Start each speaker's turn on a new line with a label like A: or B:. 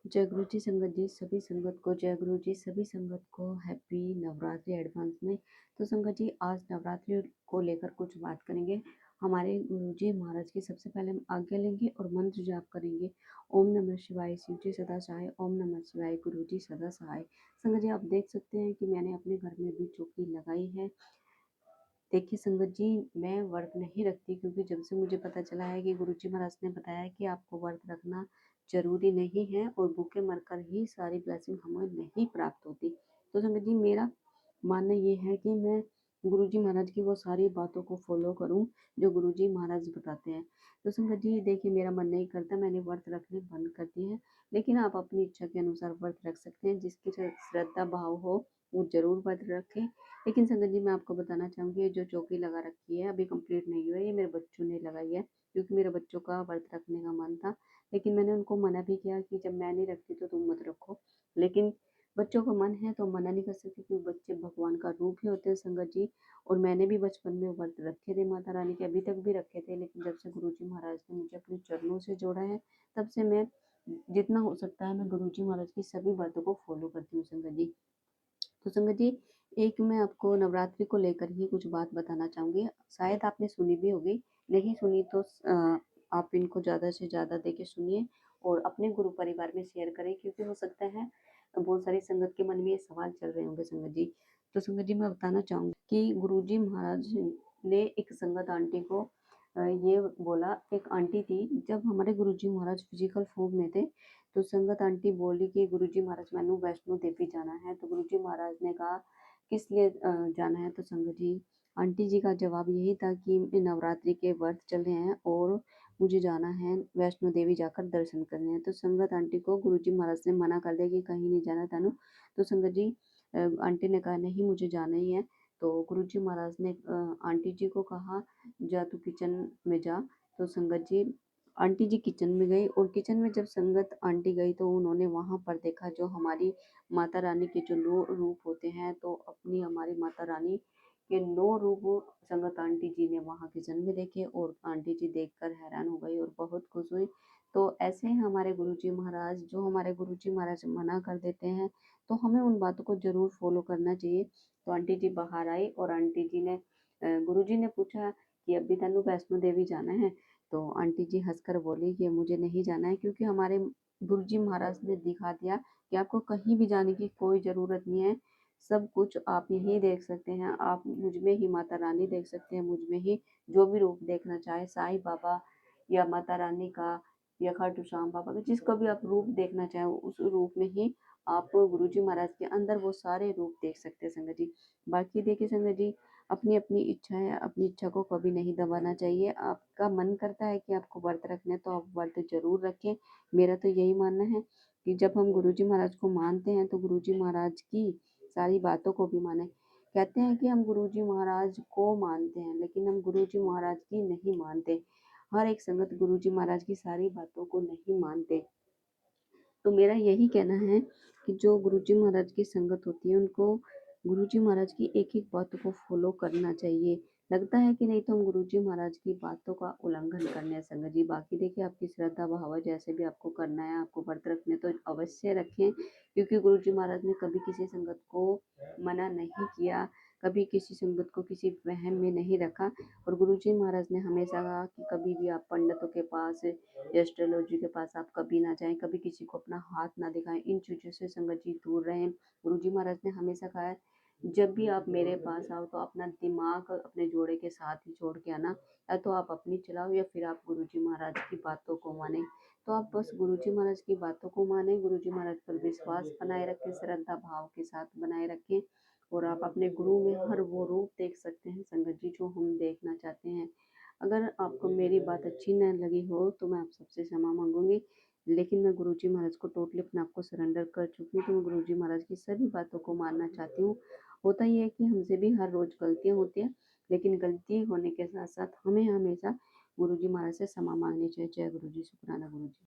A: जय गुरु जी संगत जी, सभी संगत को जय गुरु जी, सभी संगत को हैप्पी नवरात्रि एडवांस में। तो संगत जी आज नवरात्रि को लेकर कुछ बात करेंगे। हमारे गुरु जी महाराज की सबसे पहले हम आज्ञा लेंगे और मंत्र जाप करेंगे। ओम नमः शिवाय, शिव जी सदा सहाय। ओम नमः शिवाय, गुरु जी सदा सहाय। संगत जी आप देख सकते हैं कि मैंने अपने घर में भी चौकी लगाई है। देखिए संगत जी, मैं व्रत नहीं रखती क्योंकि जब से मुझे पता चला है कि गुरुजी महाराज ने बताया कि आपको व्रत रखना ज़रूरी नहीं है और भूखे मरकर ही सारी ब्लेसिंग हमें नहीं प्राप्त होती। तो संगत जी मेरा मानना ये है कि मैं गुरुजी महाराज की वो सारी बातों को फॉलो करूं जो गुरुजी महाराज बताते हैं। तो संगत जी देखिए, मेरा मन नहीं करता, मैंने व्रत रखने बंद कर दिए हैं। लेकिन आप अपनी इच्छा के अनुसार व्रत रख सकते हैं। जिसकी श्रद्धा भाव हो वो ज़रूर व्रत रखें। लेकिन संगत जी मैं आपको बताना चाहूँगी, ये जो चौकी लगा रखी है अभी कंप्लीट नहीं हुआ है, ये मेरे बच्चों ने लगाई है क्योंकि मेरे बच्चों का व्रत रखने का मन था। लेकिन मैंने उनको मना भी किया कि जब मैं नहीं रखती तो तुम मत रखो। लेकिन बच्चों का मन है तो मना नहीं कर सकती क्योंकि बच्चे भगवान का रूप ही होते हैं संगत जी। और मैंने भी बचपन में व्रत रखे थे माता रानी के, अभी तक भी रखे थे। लेकिन जब से गुरु जी महाराज ने मुझे अपने चरणों से जोड़ा है तब से मैं जितना हो सकता है मैं गुरु जी महाराज की सभी बातों को फॉलो करती हूँ संगत जी। तो संगत जी एक मैं आपको नवरात्रि को लेकर ही कुछ बात बताना चाहूँगी। शायद आपने सुनी भी होगी, नहीं सुनी तो आप इनको ज़्यादा से ज़्यादा देके सुनिए और अपने गुरु परिवार में शेयर करें क्योंकि हो सकता है बहुत सारी संगत के मन में ये सवाल चल रहे होंगे संगत जी। तो संगत जी मैं बताना चाहूँगी कि गुरुजी महाराज ने एक संगत आंटी को ये बोला। एक आंटी थी, जब हमारे गुरुजी महाराज फिजिकल फॉर्म में थे तो संगत आंटी बोली कि गुरुजी महाराज मैंने वैष्णो देवी जाना है। तो गुरुजी महाराज ने कहा किस लिए जाना है। तो संगत जी आंटी जी का जवाब यही था कि नवरात्रि के व्रत चल रहे हैं और मुझे जाना है वैष्णो देवी जाकर दर्शन करने हैं। तो संगत आंटी को गुरुजी महाराज ने मना कर दिया कि कहीं नहीं जाना तानू। तो संगत जी आंटी ने कहा नहीं मुझे जाना ही है। तो गुरुजी महाराज ने आंटी जी को कहा जा तू किचन में जा। तो संगत जी आंटी जी किचन में गई और किचन में जब संगत आंटी गई तो उन्होंने वहां पर देखा जो हमारी माता रानी के जो 9 रूप होते हैं। तो अपनी हमारी माता रानी के 9 रूप संगत आंटी जी ने वहां किचन में देखे और आंटी जी देखकर हैरान हो गई और बहुत खुश हुई। तो ऐसे ही हमारे गुरुजी महाराज, जो हमारे गुरुजी महाराज मना कर देते हैं तो हमें उन बातों को जरूर फॉलो करना चाहिए। तो आंटी जी बाहर आई और आंटी जी ने गुरुजी ने पूछा कि अभी तनु वैष्णो देवी जाना है। तो आंटी जी हंसकर बोली कि मुझे नहीं जाना है क्योंकि हमारे गुरुजी महाराज ने दिखा दिया कि आपको कहीं भी जाने की कोई ज़रूरत नहीं है। सब कुछ आप यहीं देख सकते हैं, आप मुझ में ही माता रानी देख सकते हैं, मुझ में ही जो भी रूप देखना चाहे साईं बाबा या माता रानी का या खाटू श्याम बाबा का, जिसका भी आप रूप देखना चाहें उस रूप में ही आप गुरुजी महाराज के अंदर वो सारे रूप देख सकते हैं संगत जी। बाकी देखिए संगत जी, अपनी अपनी इच्छा है, अपनी इच्छा को कभी नहीं दबाना चाहिए। आपका मन करता है कि आपको व्रत रखना है तो आप व्रत जरूर रखें। मेरा तो यही मानना है कि जब हम गुरुजी महाराज को मानते हैं तो गुरुजी महाराज की सारी बातों को भी माने। कहते हैं कि हम गुरुजी महाराज को मानते हैं लेकिन हम गुरुजी महाराज की नहीं मानते। हर एक संगत गुरुजी महाराज की सारी बातों को नहीं मानते। तो मेरा यही कहना है कि जो गुरुजी महाराज की संगत होती है उनको गुरुजी महाराज की एक एक बातों को फॉलो करना चाहिए। लगता है कि नहीं तो हम गुरुजी महाराज की बातों का उल्लंघन करने हैं संगत जी। बाकी देखिए आपकी श्रद्धा भाव है, जैसे भी आपको करना है, आपको व्रत रखने तो अवश्य रखें क्योंकि गुरुजी महाराज ने कभी किसी संगत को मना नहीं किया, कभी किसी संगत को किसी वहम में नहीं रखा। और गुरुजी महाराज ने हमेशा कहा कि कभी भी आप पंडितों के पास या एस्ट्रोलॉजी के पास आप कभी ना जाएं, कभी किसी को अपना हाथ ना दिखाएं, इन चीज़ों से संगत जी दूर रहें। गुरुजी महाराज ने हमेशा कहा है जब भी आप मेरे पास आओ तो अपना दिमाग अपने जोड़े के साथ ही छोड़ के आना, या तो आप अपनी चलाओ या फिर आप गुरुजी महाराज की बातों को माने। तो आप बस गुरुजी महाराज की बातों को माने, गुरुजी महाराज पर विश्वास बनाए रखें, श्रद्धा भाव के साथ बनाए रखें और आप अपने गुरु में हर वो रूप देख सकते हैं संगत जी जो हम देखना चाहते हैं। अगर आपको मेरी बात अच्छी न लगी हो तो मैं आप सबसे क्षमा मांगूंगी। लेकिन मैं गुरुजी महाराज को टोटली अपने आप को सरेंडर कर चुकी हूँ, तो मैं गुरुजी महाराज की सभी बातों को मानना चाहती हूँ। होता ही है कि हमसे भी हर रोज गलतियाँ होती हैं, लेकिन गलती होने के साथ साथ हमें हमेशा गुरुजी महाराज से क्षमा मांगनी चाहिए। जय गुरु जी, शुक्राना गुरु जी।